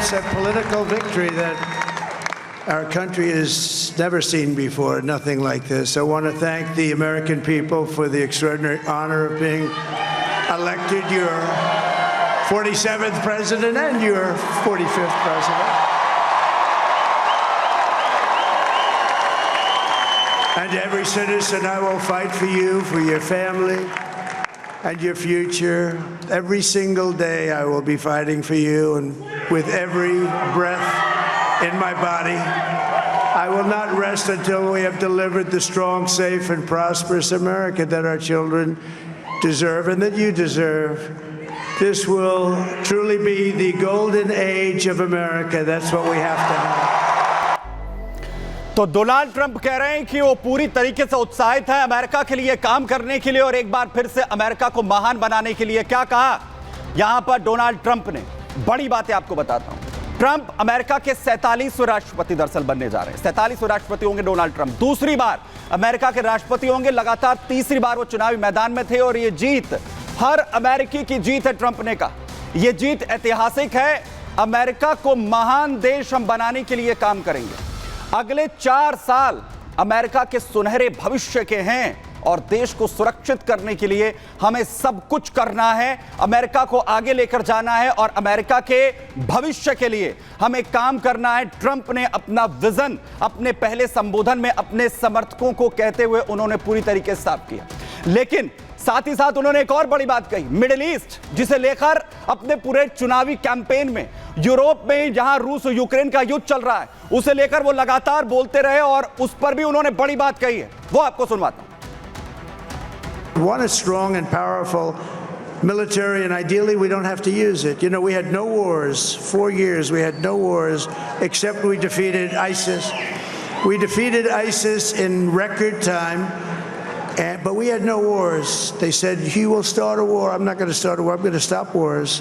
it's a political victory that our country has never seen before, nothing like this. I want to thank the American people for the extraordinary honor of being elected your 47th president and your 45th president. And every citizen, I will fight for you, for your family, and your future. Every single day I will be fighting for you, and with every breath in my body, I will not rest until we have delivered the strong, safe, and prosperous America that our children deserve and that you deserve. This will truly be the golden age of America. That's what we have to have. तो Donald Trump कह रहे हैं कि वो पूरी तरीके से उत्साहित है अमेरिका के लिए काम करने के लिए और एक बार फिर से अमेरिका को महान बनाने के लिए। क्या कहा यहां पर डोनाल्ड ट्रंप ने? बड़ी बातें आपको बताता हूं। ट्रंप अमेरिका के 47वें राष्ट्रपति दरअसल बनने जा रहे हैं। 47वें राष्ट्रपति होंगे डोनाल्ड ट्रंप। दूसरी बार अमेरिका के राष्ट्रपति होंगे। लगातार तीसरी बार वो चुनावी मैदान में थे और ये जीत हर अमेरिकी की जीत है। ट्रंप ने कहा यह जीत ऐतिहासिक है। अमेरिका को महान देश हम बनाने के लिए काम करेंगे। अगले 4 साल अमेरिका के सुनहरे भविष्य के हैं और देश को सुरक्षित करने के लिए हमें सब कुछ करना है। अमेरिका को आगे लेकर जाना है और अमेरिका के भविष्य के लिए हमें काम करना है। ट्रंप ने अपना विजन अपने पहले संबोधन में अपने समर्थकों को कहते हुए उन्होंने पूरी तरीके से साफ किया। लेकिन साथ ही साथ उन्होंने एक और बड़ी बात कही, मिडिल ईस्ट जिसे लेकर अपने पूरे चुनावी कैंपेन में यूरोप में जहां रूस और यूक्रेन का युद्ध चल रहा है उसे लेकर वो लगातार बोलते रहे और उस पर भी उन्होंने बड़ी बात कही है। वो आपको सुनवाता हूं। Want a strong and powerful military, and ideally we don't have to use it. You know, we had no wars. 4 years we had no wars except we defeated ISIS. We defeated ISIS in record time. But we had no wars. They said, he will start a war. I'm not going to start a war. I'm going to stop wars.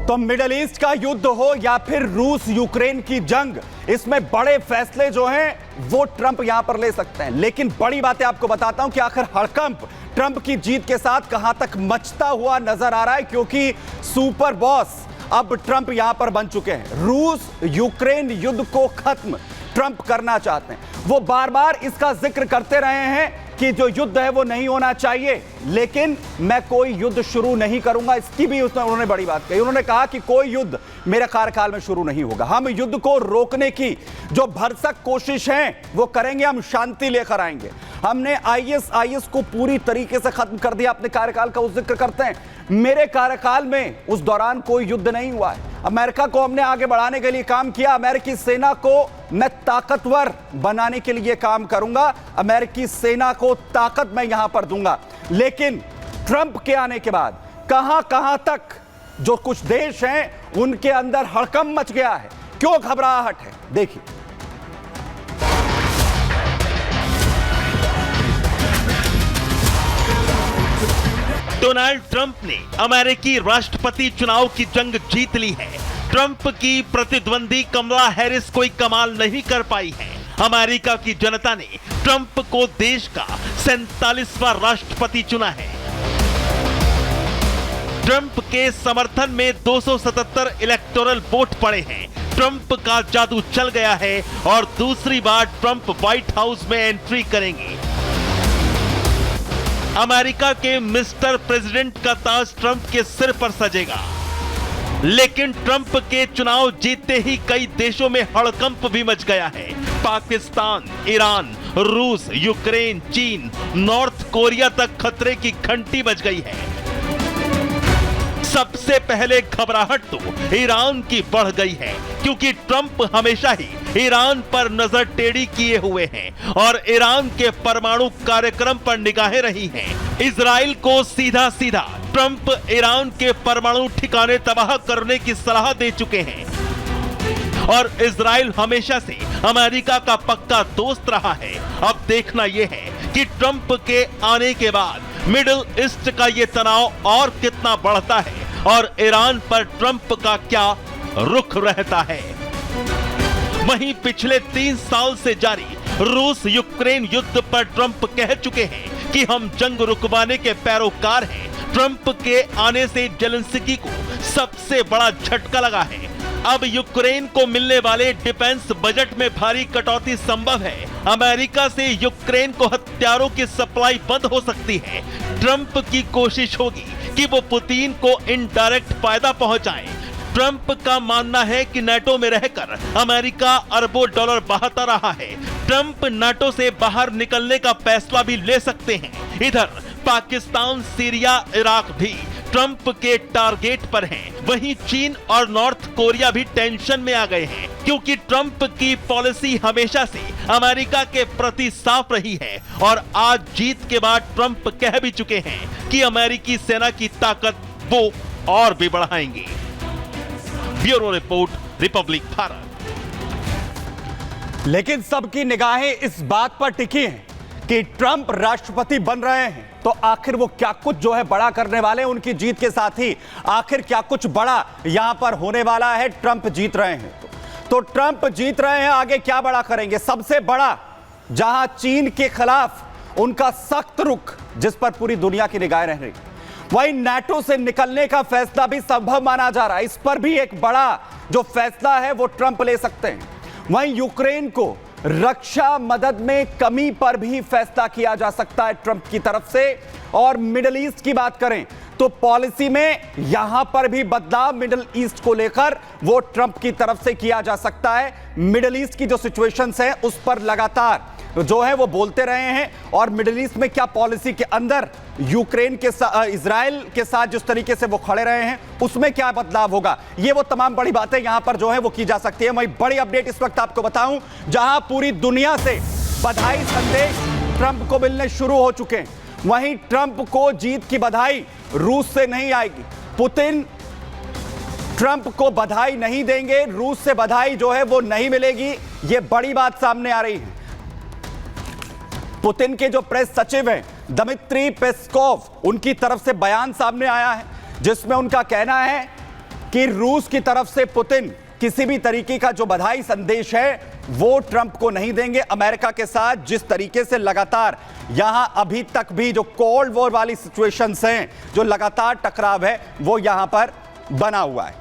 तो middle east का युद्ध हो या फिर रूस Ukraine की जंग, इसमें बड़े फैसले जो हैं वो ट्रंप यहां पर ले सकते हैं। लेकिन बड़ी बातें आपको बताता हूं कि आखिर हड़कंप ट्रंप की जीत के साथ कहां तक मचता हुआ नजर आ रहा है, क्योंकि सुपर बॉस अब ट्रंप यहां पर बन चुके हैं। रूस यूक्रेन युद्ध को खत्म ट्रंप करना चाहते हैं। वो बार बार इसका जिक्र करते रहे हैं कि जो युद्ध है वो नहीं होना चाहिए, लेकिन मैं कोई युद्ध शुरू नहीं करूंगा, इसकी भी उन्होंने बड़ी बात कही। उन्होंने कहा कि कोई युद्ध मेरे कार्यकाल में शुरू नहीं होगा। हम युद्ध को रोकने की जो भरसक कोशिश है वो करेंगे, हम शांति लेकर आएंगे। हमने आईएस को पूरी तरीके से खत्म कर दिया अपने कार्यकाल का वो जिक्र करते हैं। मेरे कार्यकाल में उस दौरान कोई युद्ध नहीं हुआ है। अमेरिका को हमने आगे बढ़ाने के लिए काम किया। अमेरिकी सेना को मैं ताकतवर बनाने के लिए काम करूंगा। अमेरिकी सेना को ताकत मैं यहां पर दूंगा। लेकिन ट्रंप के आने के बाद कहां तक जो कुछ देश हैं उनके अंदर हड़कंप मच गया है। क्यों घबराहट है, देखिए। डोनाल्ड ट्रंप ने अमेरिकी राष्ट्रपति चुनाव की जंग जीत ली है। ट्रंप की प्रतिद्वंदी कमला हैरिस कोई कमाल नहीं कर पाई है। अमेरिका की जनता ने ट्रंप को देश का 47वां राष्ट्रपति चुना है। ट्रंप के समर्थन में 277 इलेक्टोरल वोट पड़े हैं। ट्रंप का जादू चल गया है और दूसरी बार ट्रंप व्हाइट हाउस में एंट्री करेंगे। अमेरिका के मिस्टर प्रेसिडेंट का ताज ट्रंप के सिर पर सजेगा। लेकिन ट्रंप के चुनाव जीतते ही कई देशों में हड़कंप भी मच गया है। पाकिस्तान, ईरान, रूस, यूक्रेन, चीन, नॉर्थ कोरिया तक खतरे की घंटी बज गई है। सबसे पहले घबराहट तो ईरान की बढ़ गई है, क्योंकि ट्रंप हमेशा ही ईरान पर नजर टेढ़ी किए हुए हैं और ईरान के परमाणु कार्यक्रम पर निगाहें रही हैं। इजराइल को सीधा सीधा ट्रंप ईरान के परमाणु ठिकाने तबाह करने की सलाह दे चुके हैं और इजराइल हमेशा से अमेरिका का पक्का दोस्त रहा है। अब देखना यह है कि ट्रंप के आने के बाद मिडिल ईस्ट का यह तनाव और कितना बढ़ता है और ईरान पर ट्रंप का क्या रुख रहता है। वहीं पिछले 3 साल से जारी रूस यूक्रेन युद्ध पर ट्रंप कह चुके हैं कि हम जंग रुकवाने के पैरोकार हैं। ट्रंप के आने से जेलेंस्की को सबसे बड़ा झटका लगा है। अब यूक्रेन को मिलने वाले डिफेंस बजट में भारी कटौती संभव है। अमेरिका से यूक्रेन को हथियारों की सप्लाई बंद हो सकती है। ट्रंप की कोशिश होगी कि वो पुतिन को इनडायरेक्ट फायदा पहुंचाए। ट्रंप का मानना है कि नाटो में रहकर अमेरिका अरबों डॉलर बहाता रहा है। ट्रंप नाटो से बाहर निकलने का फैसला भी ले सकते हैं। इधर पाकिस्तान, सीरिया, इराक भी ट्रंप के टारगेट पर हैं। वहीं चीन और नॉर्थ कोरिया भी टेंशन में आ गए हैं, क्योंकि ट्रंप की पॉलिसी हमेशा से अमेरिका के प्रति साफ रही है और आज जीत के बाद ट्रंप कह भी चुके हैं कि अमेरिकी सेना की ताकत वो और भी बढ़ाएंगे। Bureau report, Republic Bharat. लेकिन सबकी निगाहें इस बात पर टिकी हैं कि ट्रंप राष्ट्रपति बन रहे हैं तो आखिर वो क्या कुछ जो है बड़ा करने वाले हैं। उनकी जीत के साथ ही आखिर क्या कुछ बड़ा यहां पर होने वाला है। ट्रंप जीत रहे हैं तो ट्रंप जीत रहे हैं, आगे क्या बड़ा करेंगे। सबसे बड़ा, जहां चीन के खिलाफ उनका सख्त रुख जिस पर पूरी दुनिया की निगाहें रह रही, वहीं नाटो से निकलने का फैसला भी संभव माना जा रहा है। इस पर भी एक बड़ा जो फैसला है वो ट्रंप ले सकते हैं। वहीं यूक्रेन को रक्षा मदद में कमी पर भी फैसला किया जा सकता है ट्रंप की तरफ से। और मिडिल ईस्ट की बात करें तो पॉलिसी में यहां पर भी बदलाव मिडिल ईस्ट को लेकर वो ट्रंप की तरफ से किया जा सकता है। मिडिल ईस्ट की जो सिचुएशंस है उस पर लगातार जो है वो बोलते रहे हैं और मिडिल ईस्ट में क्या पॉलिसी के अंदर यूक्रेन के इजराइल के साथ जिस तरीके से वो खड़े रहे हैं उसमें क्या बदलाव होगा, ये वो तमाम बड़ी बातें यहां पर जो है वो की जा सकती है। वही बड़ी अपडेट इस वक्त आपको बताऊं, जहां पूरी दुनिया से बधाई संदेश ट्रंप को मिलने शुरू हो चुके हैं। वहीं ट्रंप को जीत की बधाई रूस से नहीं आएगी। पुतिन ट्रंप को बधाई नहीं देंगे, रूस से बधाई जो है वो नहीं मिलेगी। ये बड़ी बात सामने आ रही है। पुतिन के जो प्रेस सचिव हैं दमित्री पेस्कोव, उनकी तरफ से बयान सामने आया है जिसमें उनका कहना है कि रूस की तरफ से पुतिन किसी भी तरीके का जो बधाई संदेश है वो ट्रंप को नहीं देंगे। अमेरिका के साथ जिस तरीके से लगातार यहां अभी तक भी जो कोल्ड वॉर वाली सिचुएशंस हैं, जो लगातार टकराव है वो यहां पर बना हुआ है।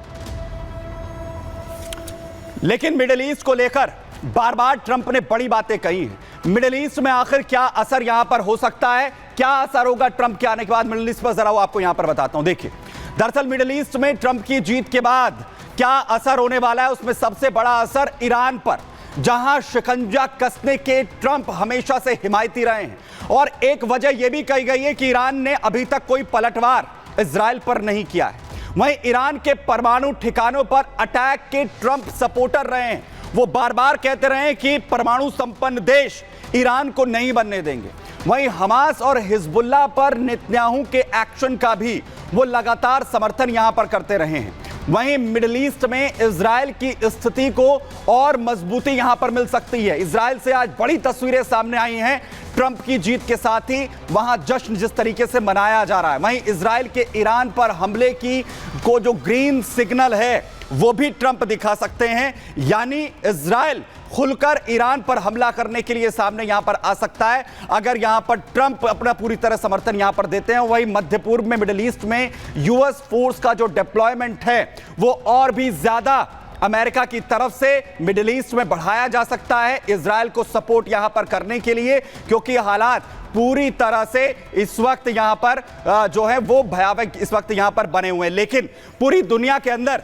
लेकिन मिडिल ईस्ट को लेकर बार बार ट्रंप ने बड़ी बातें कही हैं। मिडिल ईस्ट में आखिर क्या असर यहां पर हो सकता है, क्या असर होगा ट्रंप के आने के बाद मिडिल ईस्ट पर, जरा वो आपको यहां पर बताता हूं। देखिए, दरअसल मिडिल ईस्ट में ट्रंप की जीत के बाद क्या असर होने वाला है, उसमें सबसे बड़ा असर ईरान पर, जहां शिकंजा कसने के ट्रंप हमेशा से हिमायती रहे हैं। और एक वजह यह भी कही गई है कि ईरान ने अभी तक कोई पलटवार इजराइल पर नहीं किया है। वहीं ईरान के परमाणु ठिकानों पर अटैक के ट्रंप सपोर्टर रहे हैं। वो बार बार कहते रहे हैं कि परमाणु संपन्न देश ईरान को नहीं बनने देंगे। वहीं हमास और हिजबुल्लाह पर नेतन्याहू के एक्शन का भी वो लगातार समर्थन यहां पर करते रहे हैं। वहीं मिडिल ईस्ट में इजराइल की स्थिति को और मजबूती यहां पर मिल सकती है। इजराइल से आज बड़ी तस्वीरें सामने आई हैं ट्रंप की जीत के साथ ही, वहां जश्न जिस तरीके से मनाया जा रहा है। वहीं इजराइल के ईरान पर हमले की को जो ग्रीन सिग्नल है वो भी ट्रंप दिखा सकते हैं, यानी इजराइल खुलकर ईरान पर हमला करने के लिए सामने यहां पर आ सकता है अगर यहां पर ट्रंप अपना पूरी तरह समर्थन यहां पर देते हैं। वहीं मध्य पूर्व में मिडिल ईस्ट में यूएस फोर्स का जो डिप्लॉयमेंट है वो और भी ज्यादा अमेरिका की तरफ से मिडिल ईस्ट में बढ़ाया जा सकता है इजराइल को सपोर्ट यहां पर करने के लिए, क्योंकि हालात पूरी तरह से इस वक्त यहां पर जो है वो भयावह इस वक्त यहां पर बने हुए हैं। लेकिन पूरी दुनिया के अंदर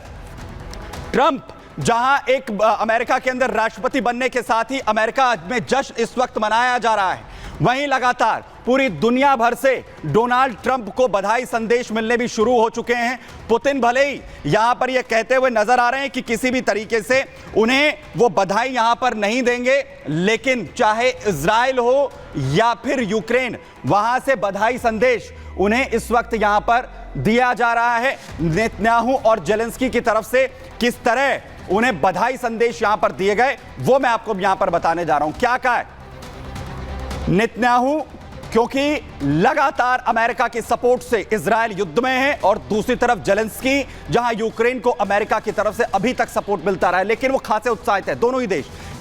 ट्रंप जहां एक अमेरिका के अंदर राष्ट्रपति बनने के साथ ही अमेरिका में जश्न इस वक्त मनाया जा रहा है, वहीं लगातार पूरी दुनिया भर से डोनाल्ड ट्रंप को बधाई संदेश मिलने भी शुरू हो चुके हैं। पुतिन भले ही यहां पर यह कहते हुए नजर आ रहे हैं कि किसी भी तरीके से उन्हें वो बधाई यहां पर नहीं देंगे, लेकिन चाहे इजराइल हो या फिर यूक्रेन, वहां से बधाई संदेश उन्हें इस वक्त यहां पर दिया जा रहा है। नेतन्याहू और जेलेंस्की की तरफ से किस तरह उन्हें बधाई संदेश यहां पर दिए गए वो मैं आपको यहां पर बताने जा रहा हूं। क्या कहा है नेतन्याहू, क्योंकि लगातार अमेरिका की सपोर्ट से इजराइल युद्ध में है और दूसरी तरफ जेलेंस्की जहां यूक्रेन को अमेरिका की तरफ से अभी तक सपोर्ट मिलता रहा है, लेकिन वो खासे उत्साहित है दोनों ही देश